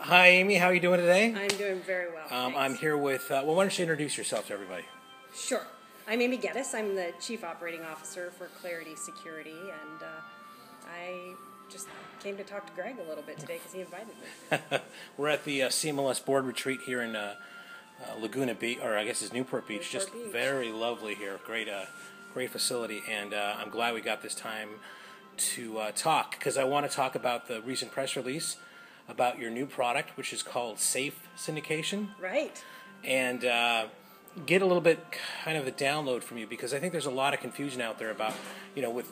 Hi, Amy. How are you doing today? I'm doing very well. I'm here with, why don't you introduce yourself to everybody? Sure. I'm Amy Geddes. I'm the Chief Operating Officer for Clareity Security, and I just came to talk to Greg a little bit today because he invited me. We're at the CMLS board retreat here in Laguna Beach, or I guess it's Newport Beach. Just Beach. very lovely here. Great facility, and I'm glad we got this time to talk, because I want to talk about the recent press release about your new product, which is called SAFE Syndication. Right. And get a little bit kind of a download from you, because I think there's a lot of confusion out there about, with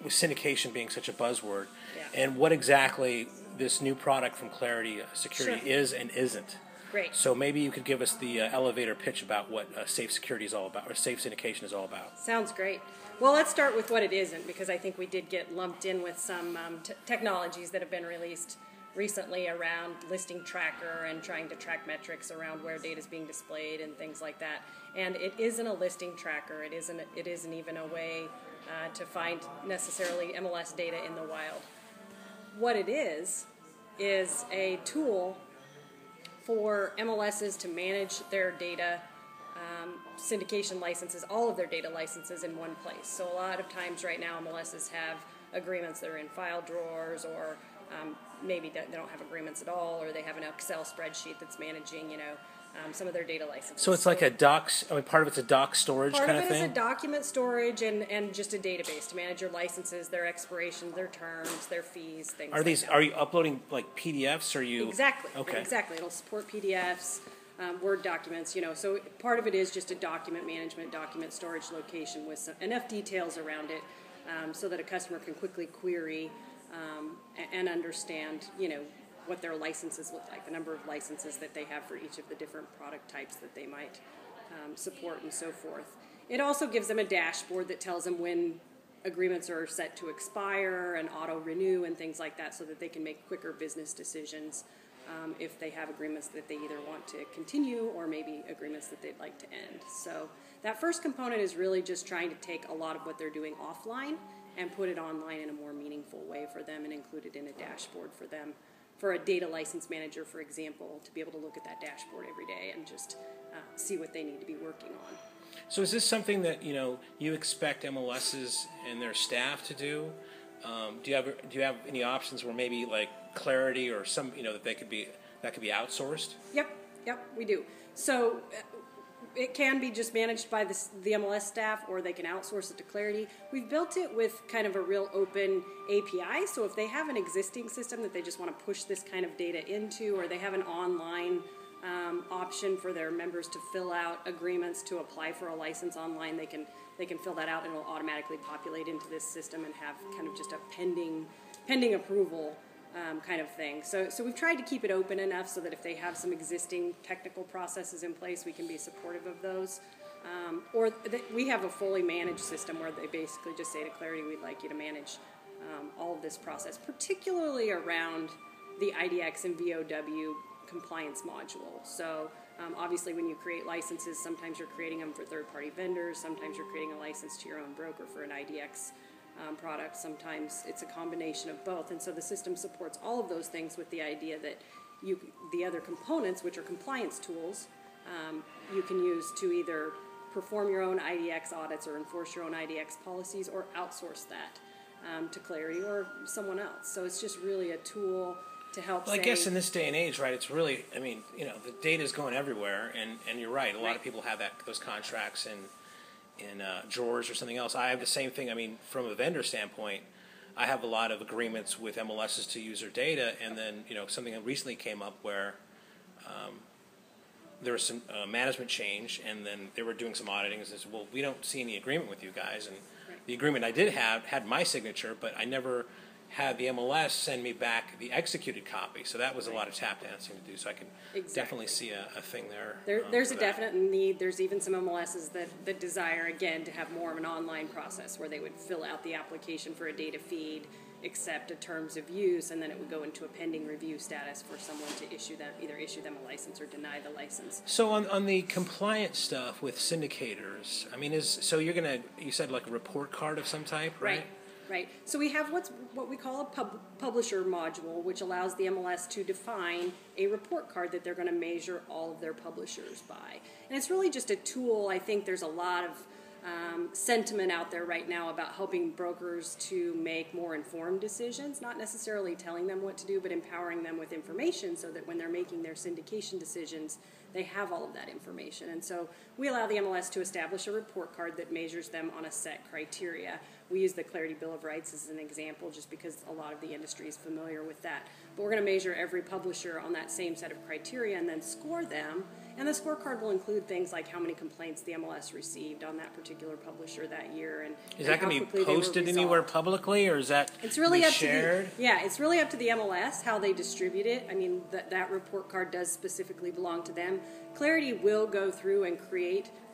syndication being such a buzzword, and what exactly this new product from Clareity Security is and isn't. Great. So maybe you could give us the elevator pitch about what SAFE Security is all about, or SAFE Syndication is all about. Sounds great. Well, let's start with what it isn't, because I think we did get lumped in with some technologies that have been released recently around listing tracker and trying to track metrics around where data is being displayed and things like that. And it isn't a listing tracker. It isn't even a way to find necessarily MLS data in the wild. What it is a tool for MLSs to manage their data syndication licenses, all of their data licenses in one place. So a lot of times right now MLSs have agreements that are in file drawers, or maybe they don't have agreements at all, or they have an Excel spreadsheet that's managing, some of their data licenses. So it's like a docs. Part of it's a doc storage kind of thing? Part of it is a document storage and just a database to manage your licenses, their expirations, their terms, their fees, things like that. Are you uploading like PDFs, or you? Exactly. Okay. Exactly. It'll support PDFs, Word documents, So part of it is just a document management, document storage location with enough details around it so that a customer can quickly query and understand, what their licenses look like, the number of licenses that they have for each of the different product types that they might support and so forth. It also gives them a dashboard that tells them when agreements are set to expire and auto-renew and things like that, so that they can make quicker business decisions if they have agreements that they either want to continue or maybe agreements that they'd like to end. So that first component is really just trying to take a lot of what they're doing offline and put it online in a more meaningful way for them and include it in a dashboard for them. For a data license manager, for example, to be able to look at that dashboard every day and just see what they need to be working on. So is this something that you expect MLSs and their staff to do? Do you have any options where maybe like Clareity or some that could be outsourced? Yep, we do. So it can be just managed by the MLS staff, or they can outsource it to Clareity. We've built it with kind of a real open API, so if they have an existing system that they just want to push this kind of data into, or they have an online option for their members to fill out agreements to apply for a license online, they can fill that out and it'll automatically populate into this system and have kind of just a pending approval kind of thing. So we've tried to keep it open enough so that if they have some existing technical processes in place, we can be supportive of those. We have a fully managed system where they basically just say to Clareity, we'd like you to manage all of this process, particularly around the IDX and VOW compliance module. So obviously when you create licenses, sometimes you're creating them for third-party vendors, sometimes you're creating a license to your own broker for an IDX product. Sometimes it's a combination of both, and so the system supports all of those things with the idea that the other components, which are compliance tools, you can use to either perform your own IDX audits or enforce your own IDX policies, or outsource that to Clareity or someone else. So it's just really a tool to help. Well, I guess in this day and age, right, it's really, the data is going everywhere, and you're right, a lot of people have those contracts in drawers or something else. I have the same thing. From a vendor standpoint, I have a lot of agreements with MLSs to use their data, and then something that recently came up where there was some management change, and then they were doing some auditing, and said, well, we don't see any agreement with you guys, and the agreement I did have had my signature, but I never had the MLS send me back the executed copy. So that was a lot of tap dancing to do. So I can definitely see a thing there. There's a definite need. There's even some MLSs that desire, again, to have more of an online process where they would fill out the application for a data feed, accept a terms of use, and then it would go into a pending review status for someone to either issue them a license or deny the license. So on the compliance stuff with syndicators, you said like a report card of some type, right? Right. So we have what we call a publisher module, which allows the MLS to define a report card that they're going to measure all of their publishers by. And it's really just a tool. I think there's a lot of sentiment out there right now about helping brokers to make more informed decisions, not necessarily telling them what to do, but empowering them with information so that when they're making their syndication decisions, they have all of that information. And so we allow the MLS to establish a report card that measures them on a set criteria. We use the Clareity Bill of Rights as an example just because a lot of the industry is familiar with that. But we're going to measure every publisher on that same set of criteria and then score them. And the scorecard will include things like how many complaints the MLS received on that particular publisher that year. And is that going to be posted anywhere publicly, or is that shared? It's really up to the MLS how they distribute it. I mean, that report card does specifically belong to them. Clareity will go through and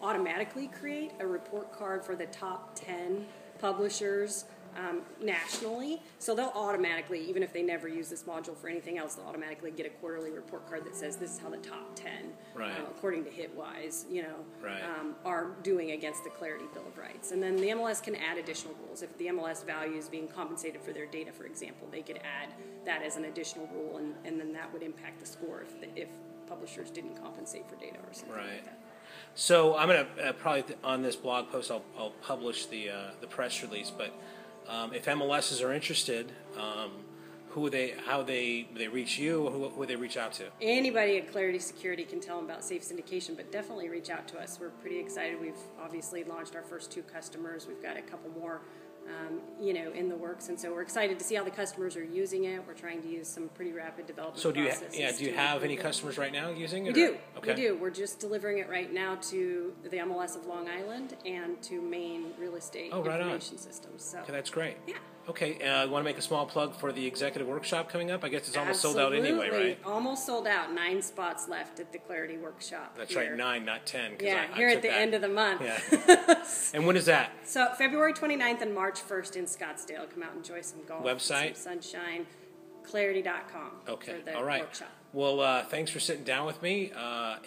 automatically create a report card for the top 10 publishers nationally. So they'll automatically, even if they never use this module for anything else, they'll automatically get a quarterly report card that says this is how the top 10, according to HitWise, are doing against the Clareity Bill of Rights. And then the MLS can add additional rules. If the MLS values being compensated for their data, for example, they could add that as an additional rule, and then that would impact the score if publishers didn't compensate for data or something like that. So I'm going to probably on this blog post I'll publish the press release, but if MLSs are interested, how they reach you, who would they reach out to? Anybody at Clareity Security can tell them about SAFE Syndication, but definitely reach out to us. We're pretty excited. We've obviously launched our first 2 customers. We've got a couple more in the works, and so we're excited to see how the customers are using it. We're trying to use some pretty rapid development processes. Do you have any customers right now using it? We do. Okay. We do. We're just delivering it right now to the MLS of Long Island and to Maine Real Estate Information Systems. So okay, that's great. Yeah. Okay, I want to make a small plug for the executive workshop coming up. I guess it's almost sold out anyway, right? Almost sold out. 9 spots left at the Clareity workshop. That's right, 9, not 10. Yeah, here at the end of the month. Yeah. And when is that? So February 29th and March 1st in Scottsdale. Come out and enjoy some golf. Website? Some sunshine. Clareity.com. Okay, for the all right. workshop. Well, thanks for sitting down with me.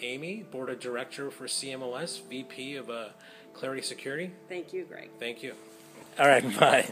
Amy, Board of Director for CMLS, VP of Clareity Security. Thank you, Greg. Thank you. All right, bye.